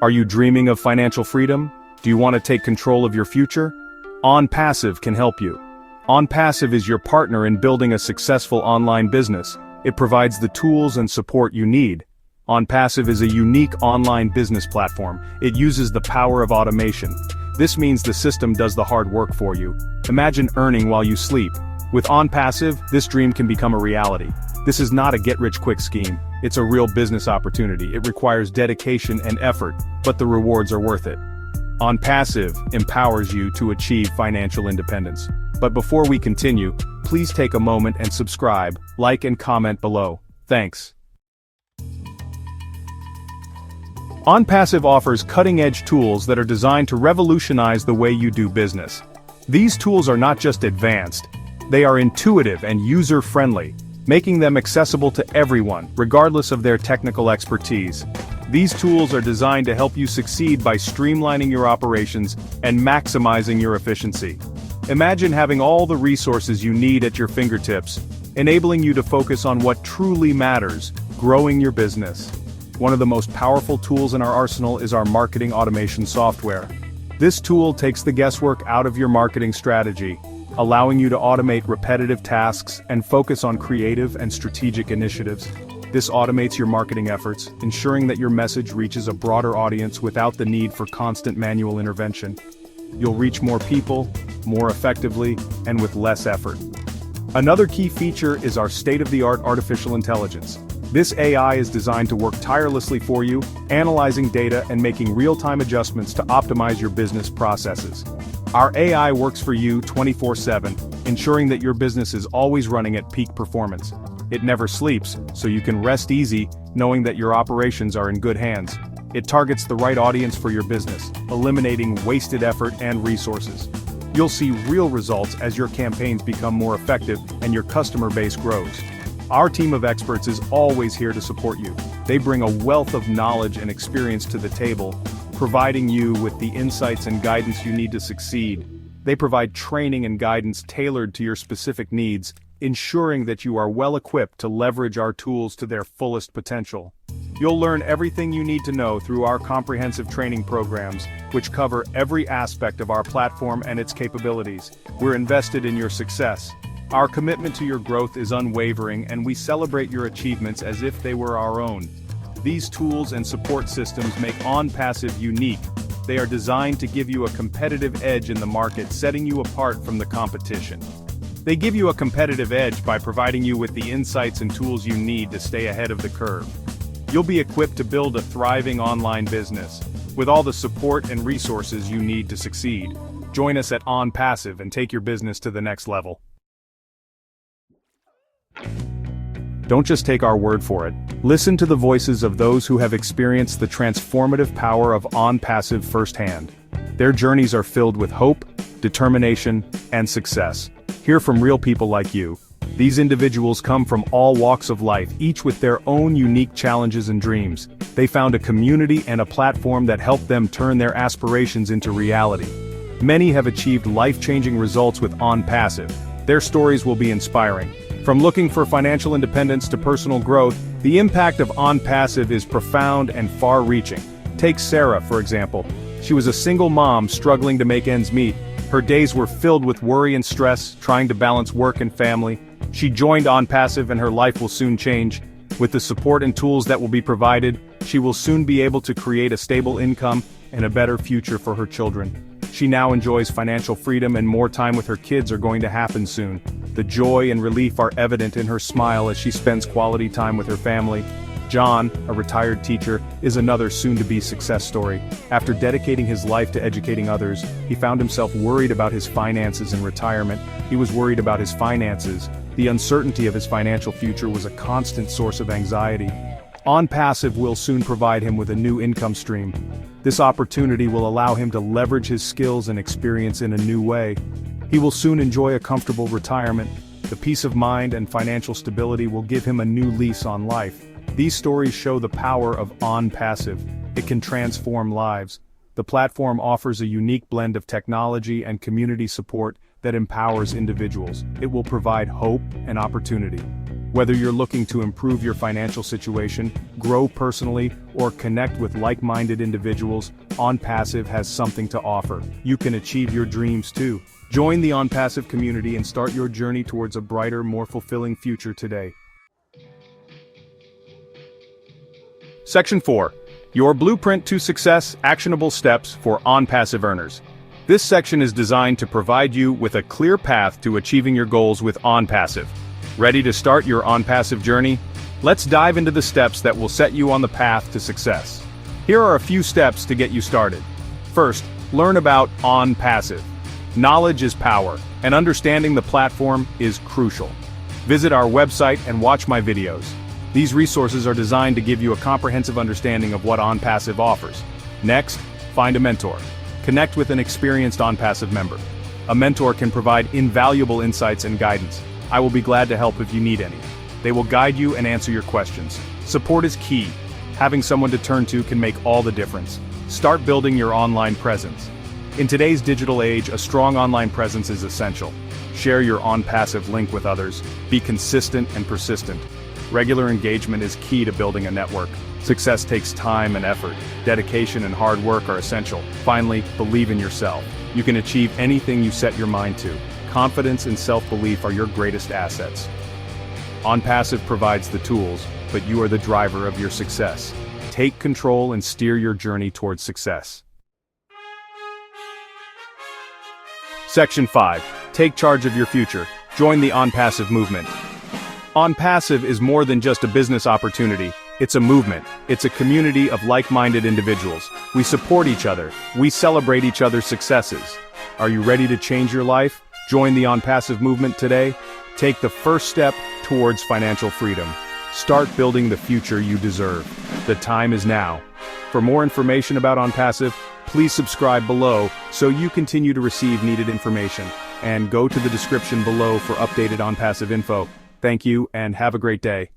Are you dreaming of financial freedom? Do you want to take control of your future? ONPASSIVE can help you. ONPASSIVE is your partner in building a successful online business. It provides the tools and support you need. ONPASSIVE is a unique online business platform. It uses the power of automation. This means the system does the hard work for you. Imagine earning while you sleep. With ONPASSIVE, this dream can become a reality. This is not a get-rich-quick scheme. It's a real business opportunity. It requires dedication and effort, but the rewards are worth it. ONPASSIVE empowers you to achieve financial independence. But before we continue, please take a moment and subscribe, like and comment below. Thanks. ONPASSIVE offers cutting-edge tools that are designed to revolutionize the way you do business. These tools are not just advanced, they are intuitive and user-friendly, making them accessible to everyone, regardless of their technical expertise. These tools are designed to help you succeed by streamlining your operations and maximizing your efficiency. Imagine having all the resources you need at your fingertips, enabling you to focus on what truly matters, growing your business. One of the most powerful tools in our arsenal is our marketing automation software. This tool takes the guesswork out of your marketing strategy, allowing you to automate repetitive tasks and focus on creative and strategic initiatives. This automates your marketing efforts, ensuring that your message reaches a broader audience without the need for constant manual intervention. You'll reach more people, more effectively, and with less effort. Another key feature is our state-of-the-art artificial intelligence. This AI is designed to work tirelessly for you, analyzing data and making real-time adjustments to optimize your business processes. Our AI works for you 24/7, ensuring that your business is always running at peak performance. It never sleeps, so you can rest easy, knowing that your operations are in good hands. It targets the right audience for your business, eliminating wasted effort and resources. You'll see real results as your campaigns become more effective and your customer base grows. Our team of experts is always here to support you. They bring a wealth of knowledge and experience to the table, providing you with the insights and guidance you need to succeed. They provide training and guidance tailored to your specific needs, ensuring that you are well equipped to leverage our tools to their fullest potential. You'll learn everything you need to know through our comprehensive training programs, which cover every aspect of our platform and its capabilities. We're invested in your success. Our commitment to your growth is unwavering, and we celebrate your achievements as if they were our own. These tools and support systems make ONPASSIVE unique. They are designed to give you a competitive edge in the market, setting you apart from the competition. They give you a competitive edge by providing you with the insights and tools you need to stay ahead of the curve. You'll be equipped to build a thriving online business, with all the support and resources you need to succeed. Join us at ONPASSIVE and take your business to the next level. Don't just take our word for it. Listen to the voices of those who have experienced the transformative power of ONPASSIVE firsthand. Their journeys are filled with hope, determination, and success. Hear from real people like you. These individuals come from all walks of life, each with their own unique challenges and dreams. They found a community and a platform that helped them turn their aspirations into reality. Many have achieved life-changing results with ONPASSIVE. Their stories will be inspiring. From looking for financial independence to personal growth, the impact of ONPASSIVE is profound and far-reaching. Take Sarah, for example. She was a single mom struggling to make ends meet. Her days were filled with worry and stress, trying to balance work and family. She joined ONPASSIVE and her life will soon change. With the support and tools that will be provided, she will soon be able to create a stable income and a better future for her children. She now enjoys financial freedom, and more time with her kids are going to happen soon. The joy and relief are evident in her smile as she spends quality time with her family. John, a retired teacher, is another soon-to-be success story. After dedicating his life to educating others, he found himself worried about his finances in retirement. He was worried about his finances. The uncertainty of his financial future was a constant source of anxiety. ONPASSIVE will soon provide him with a new income stream. This opportunity will allow him to leverage his skills and experience in a new way. He will soon enjoy a comfortable retirement. The peace of mind and financial stability will give him a new lease on life. These stories show the power of ONPASSIVE. It can transform lives. The platform offers a unique blend of technology and community support that empowers individuals. It will provide hope and opportunity. Whether you're looking to improve your financial situation, grow personally, or connect with like-minded individuals, ONPASSIVE has something to offer. You can achieve your dreams too. Join the ONPASSIVE community and start your journey towards a brighter, more fulfilling future today. Section 4. Your Blueprint to Success: Actionable Steps for ONPASSIVE Earners. This section is designed to provide you with a clear path to achieving your goals with ONPASSIVE. Ready to start your ONPASSIVE journey? Let's dive into the steps that will set you on the path to success. Here are a few steps to get you started. First, learn about ONPASSIVE. Knowledge is power, and understanding the platform is crucial. Visit our website and watch my videos. These resources are designed to give you a comprehensive understanding of what ONPASSIVE offers. Next, find a mentor. Connect with an experienced ONPASSIVE member. A mentor can provide invaluable insights and guidance. I will be glad to help if you need any. They will guide you and answer your questions. Support is key. Having someone to turn to can make all the difference. Start building your online presence. In today's digital age, a strong online presence is essential. Share your ONPASSIVE link with others. Be consistent and persistent. Regular engagement is key to building a network. Success takes time and effort. Dedication and hard work are essential. Finally, believe in yourself. You can achieve anything you set your mind to. Confidence and self-belief are your greatest assets. ONPASSIVE provides the tools, but you are the driver of your success. Take control and steer your journey towards success. Section 5. Take charge of your future. Join the ONPASSIVE movement. ONPASSIVE is more than just a business opportunity. It's a movement. It's a community of like-minded individuals. We support each other. We celebrate each other's successes. Are you ready to change your life? Join the ONPASSIVE movement today. Take the first step towards financial freedom. Start building the future you deserve. The time is now. For more information about ONPASSIVE, please subscribe below so you continue to receive needed information. And go to the description below for updated ONPASSIVE info. Thank you and have a great day.